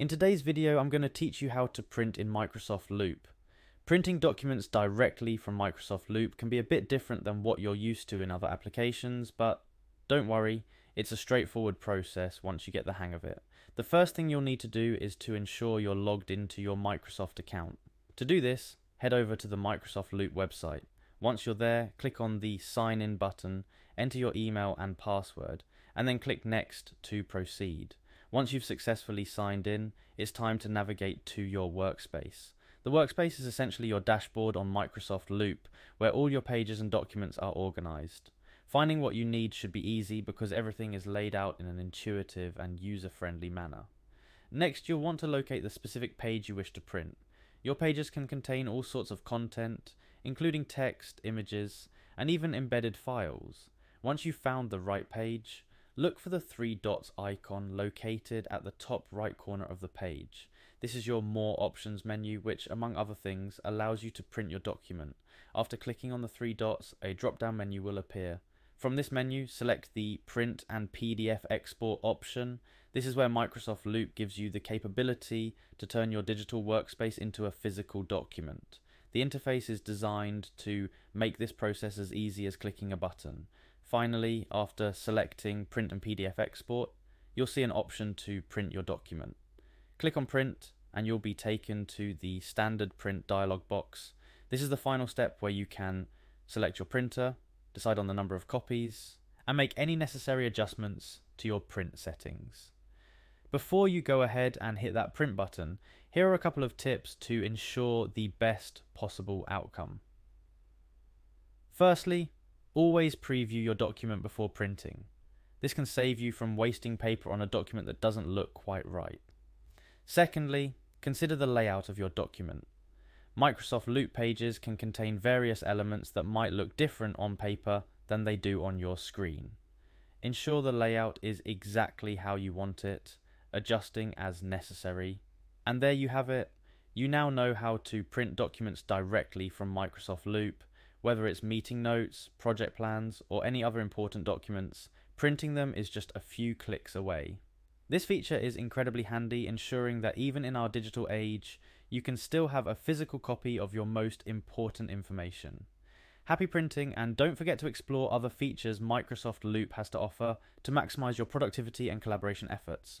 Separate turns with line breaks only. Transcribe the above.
In today's video, I'm going to teach you how to print in Microsoft Loop. Printing documents directly from Microsoft Loop can be a bit different than what you're used to in other applications, but don't worry, it's a straightforward process once you get the hang of it. The first thing you'll need to do is to ensure you're logged into your Microsoft account. To do this, head over to the Microsoft Loop website. Once you're there, click on the Sign In button, enter your email and password, and then click Next to proceed. Once you've successfully signed in, it's time to navigate to your workspace. The workspace is essentially your dashboard on Microsoft Loop, where all your pages and documents are organized. Finding what you need should be easy because everything is laid out in an intuitive and user-friendly manner. Next, you'll want to locate the specific page you wish to print. Your pages can contain all sorts of content, including text, images, and even embedded files. Once you've found the right page, look for the three dots icon located at the top right corner of the page. This is your More Options menu, which, among other things, allows you to print your document. After clicking on the three dots, a drop-down menu will appear. From this menu, select the Print and PDF Export option. This is where Microsoft Loop gives you the capability to turn your digital workspace into a physical document. The interface is designed to make this process as easy as clicking a button. Finally, after selecting Print and PDF Export, you'll see an option to print your document. Click on Print and you'll be taken to the Standard Print dialog box. This is the final step where you can select your printer, decide on the number of copies, and make any necessary adjustments to your print settings. Before you go ahead and hit that print button, here are a couple of tips to ensure the best possible outcome. Firstly, always preview your document before printing. This can save you from wasting paper on a document that doesn't look quite right. Secondly, consider the layout of your document. Microsoft Loop pages can contain various elements that might look different on paper than they do on your screen. Ensure the layout is exactly how you want it, adjusting as necessary. And there you have it. You now know how to print documents directly from Microsoft Loop. Whether it's meeting notes, project plans, or any other important documents, printing them is just a few clicks away. This feature is incredibly handy, ensuring that even in our digital age, you can still have a physical copy of your most important information. Happy printing, and don't forget to explore other features Microsoft Loop has to offer to maximize your productivity and collaboration efforts.